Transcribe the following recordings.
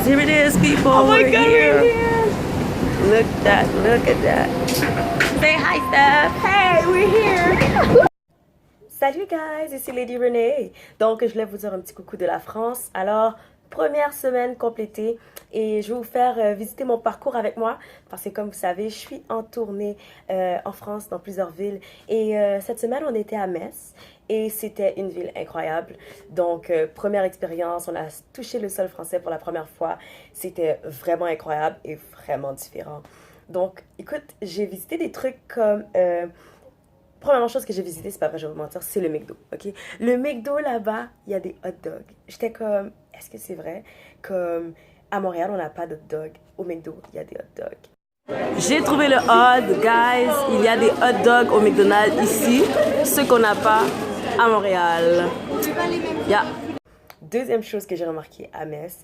Here it is, people. Oh my We're God, here. we're here. Look at that. Say hi, Steph. Hey, we're here. Salut guys, ici Lady Renee. Donc je voulais vous dire un petit coucou de la France. Alors, première semaine complétée et je vais vous faire visiter mon parcours avec moi parce que comme vous savez, je suis en tournée en France dans plusieurs villes et cette semaine on était à Metz et c'était une ville incroyable. Donc première expérience, on a touché le sol français pour la première fois. C'était vraiment incroyable et vraiment différent. Donc écoute, j'ai visité des trucs comme... Première chose que j'ai visité, c'est pas vrai, je vais vous mentir, c'est le McDo, ok? Le McDo là-bas, il y a des hot dogs. J'étais comme, est-ce que c'est vrai? Comme, à Montréal, on n'a pas de hot dogs. Au McDo, il y a des hot dogs. J'ai trouvé le hot, guys. Il y a des hot dogs au McDonald's ici, ce qu'on n'a pas à Montréal. Yeah. Deuxième chose que j'ai remarqué à Metz,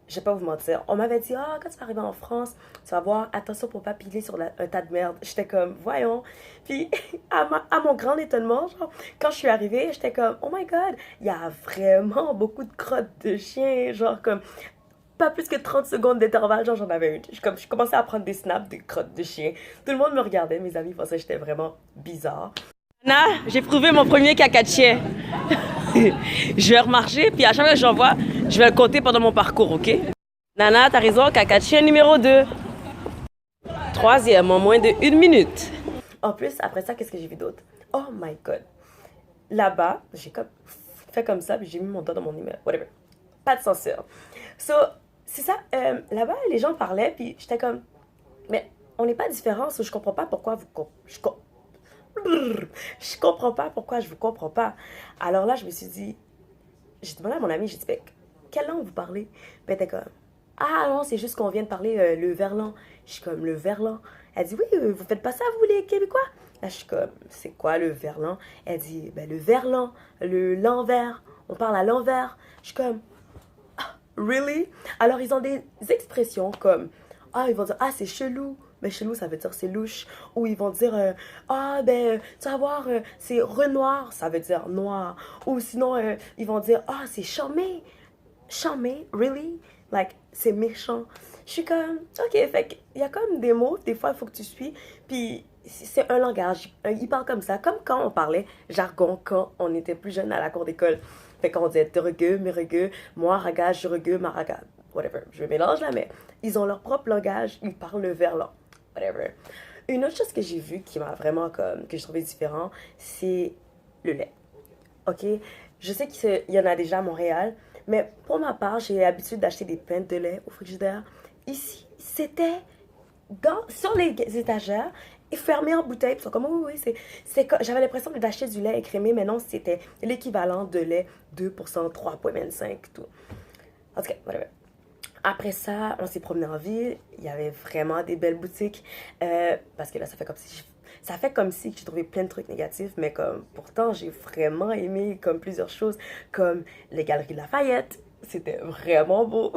je vais pas vous mentir, on m'avait dit, ah, quand tu vas arriver en France, tu vas voir, attention pour pas piler sur un tas de merde. J'étais comme, voyons. Puis, à mon grand étonnement, genre, quand je suis arrivée, j'étais comme, oh my god, il y a vraiment beaucoup de crottes de chien, genre, comme, pas plus que 30 secondes d'intervalle, genre, j'en avais une. Je commençais à prendre des snaps de crottes de chien. Tout le monde me regardait, mes amis pensaient que j'étais vraiment bizarre. Anna, j'ai prouvé mon premier caca de chien. Je vais remarcher, puis à chaque fois que j'en vois, je vais le compter pendant mon parcours, ok? Nana, t'as raison, caca de chien numéro 2. Troisième, en moins de 1 minute. En plus, après ça, qu'est-ce que j'ai vu d'autre? Oh my god. Là-bas, j'ai fait comme ça, puis j'ai mis mon doigt dans mon email. Whatever. Pas de censure. So, c'est ça. Là-bas, les gens parlaient, puis j'étais comme... Mais on n'est pas différents, so je comprends pas pourquoi vous... Je comprends pas pourquoi je vous comprends pas. Alors là, je me suis dit, j'ai demandé à mon ami, j'ai dit, quelle langue vous parlez? Puis elle était comme, ah non, c'est juste qu'on vient de parler le verlan. Je suis comme, le verlan? Elle dit, oui, vous faites pas ça, vous les Québécois? Là, je suis comme, c'est quoi le verlan? Elle dit, ben le verlan, l'envers, on parle à l'envers. Je suis comme, ah, really? Alors ils ont des expressions comme, ah, ils vont dire, ah, c'est chelou. Mais chelou, ça veut dire c'est louche. Ou ils vont dire, ah, ben, tu vas voir, c'est renoir, ça veut dire noir. Ou sinon, ils vont dire, ah, c'est charmé. Charmé, really? Like, c'est méchant. Je suis comme, ok, fait il y a comme des mots, des fois, il faut que tu suis. Puis, c'est un langage. Ils parlent comme ça, comme quand on parlait jargon quand on était plus jeune à la cour d'école. Fait qu'on disait, te regueux, me regueux, moi, raga, je regueux, ma raga. Whatever, je mélange là, mais ils ont leur propre langage, ils parlent le verlan. Whatever. Une autre chose que j'ai vue qui m'a vraiment comme, que je trouvais différent, c'est le lait. Ok? Je sais qu'il y en a déjà à Montréal, mais pour ma part, j'ai l'habitude d'acheter des pintes de lait au frigidaire. Ici, c'était sur les étagères et fermé en bouteille. Ils sont comme, oui, j'avais l'impression d'acheter du lait écrémé, mais non, c'était l'équivalent de lait 2%, 3,25, tout. En tout cas, whatever. Après ça, on s'est promené en ville. Il y avait vraiment des belles boutiques. Parce que là, ça fait comme si j'ai trouvé plein de trucs négatifs. Mais comme, pourtant, j'ai vraiment aimé comme plusieurs choses. Comme les Galeries Lafayette. C'était vraiment beau.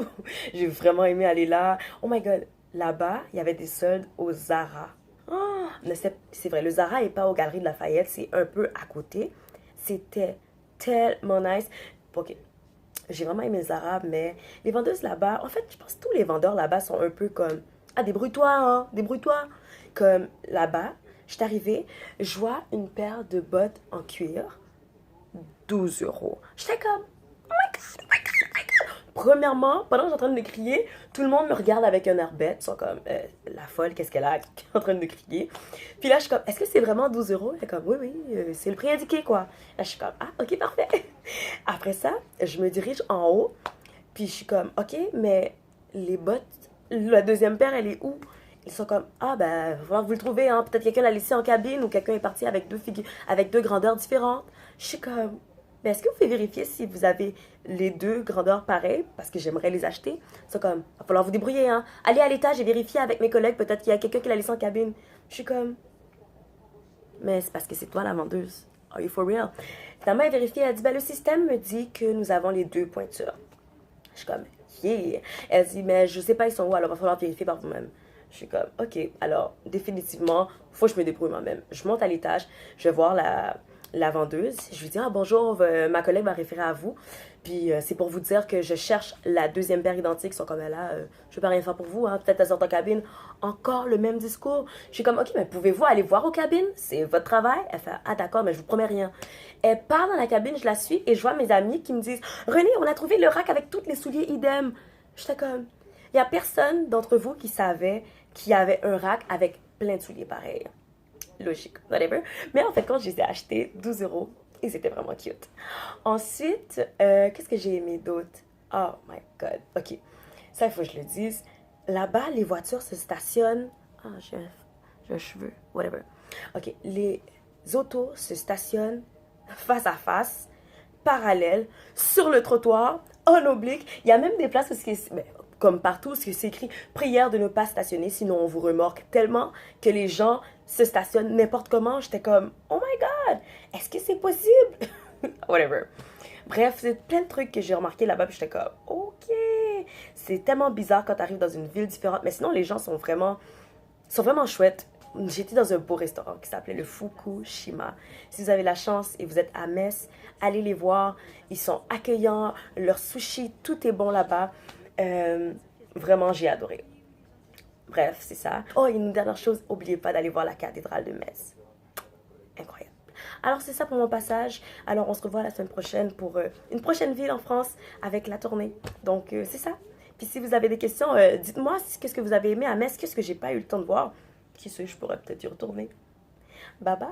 J'ai vraiment aimé aller là. Oh my god. Là-bas, il y avait des soldes au Zara. Oh, mais c'est vrai, le Zara n'est pas aux Galeries de Lafayette. C'est un peu à côté. C'était tellement nice. Ok. J'ai vraiment aimé Zara, mais les vendeuses là-bas, en fait, je pense que tous les vendeurs là-bas sont un peu comme, ah, débrouille-toi, hein, débrouille-toi. Comme là-bas, je suis arrivée, je vois une paire de bottes en cuir, 12 euros. J'étais comme, oh my god, oh my god, oh my god. Premièrement, pendant que je suis en train de crier, tout le monde me regarde avec un air bête. Ils sont comme, la folle, qu'est-ce qu'elle a qui est en train de crier. Puis là, je suis comme, est-ce que c'est vraiment 12 euros? Elle est comme, oui, c'est le prix indiqué, quoi. Là, je suis comme, ah, ok, parfait. Après ça, je me dirige en haut. Puis je suis comme, ok, mais les bottes, la deuxième paire, elle est où? Ils sont comme, ah, ben, il va falloir que vous le trouvez, hein. Peut-être quelqu'un l'a laissé en cabine ou quelqu'un est parti avec deux grandeurs différentes. Je suis comme, mais est-ce que vous pouvez vérifier si vous avez les deux grandeurs pareilles? Parce que j'aimerais les acheter. C'est comme, il va falloir vous débrouiller, hein. Allez à l'étage et vérifier avec mes collègues. Peut-être qu'il y a quelqu'un qui l'a laissé en cabine. Je suis comme, mais c'est parce que c'est toi la vendeuse. Are you for real? Finalement, elle a vérifié, elle a dit, ben, le système me dit que nous avons les deux pointures. Je suis comme, yeah. Elle dit, mais je sais pas, ils sont où, alors il va falloir vérifier par vous-même. Je suis comme, ok, alors, définitivement, faut que je me débrouille moi-même. Je monte à l'étage, je vais voir la vendeuse. Je lui dis, ah bonjour, ma collègue m'a référé à vous. Puis c'est pour vous dire que je cherche la deuxième paire identique. Ils sont comme là, je peux rien faire pour vous, hein. Peut-être elle sort en cabine. Encore le même discours. Je suis comme, ok, mais pouvez-vous aller voir aux cabines? C'est votre travail. Elle fait, ah d'accord, mais je vous promets rien. Elle part dans la cabine, je la suis et je vois mes amis qui me disent, René, on a trouvé le rack avec tous les souliers idem. J'étais comme, il y a personne d'entre vous qui savait qu'il y avait un rack avec plein de souliers pareils. Logique, whatever. Mais en fait, quand je les ai achetés, 12 euros, ils étaient vraiment cute. Ensuite, qu'est-ce que j'ai aimé d'autre? Oh my god, ok. Ça, il faut que je le dise. Là-bas, les voitures se stationnent. Ah, j'ai un cheveu, whatever. Ok, les autos se stationnent face à face, parallèles, sur le trottoir, en oblique. Il y a même des places où comme partout, c'est écrit prière de ne pas stationner, sinon on vous remorque tellement que les gens se stationnent n'importe comment. J'étais comme, oh my god, est-ce que c'est possible? Whatever. Bref, c'est plein de trucs que j'ai remarqué là-bas, puis j'étais comme, ok. C'est tellement bizarre quand tu arrives dans une ville différente, mais sinon les gens sont vraiment chouettes. J'étais dans un beau restaurant qui s'appelait le Fukushima. Si vous avez la chance et vous êtes à Metz, allez les voir. Ils sont accueillants, leur sushi, tout est bon là-bas. Vraiment, j'ai adoré. Bref, c'est ça. Oh, et une dernière chose, n'oubliez pas d'aller voir la cathédrale de Metz. Incroyable. Alors, c'est ça pour mon passage. Alors, on se revoit la semaine prochaine pour une prochaine ville en France avec la tournée. Donc, c'est ça. Puis, si vous avez des questions, dites-moi qu'est-ce que vous avez aimé à Metz, qu'est-ce que j'ai pas eu le temps de voir. Qui sait, je pourrais peut-être y retourner. Bye bye.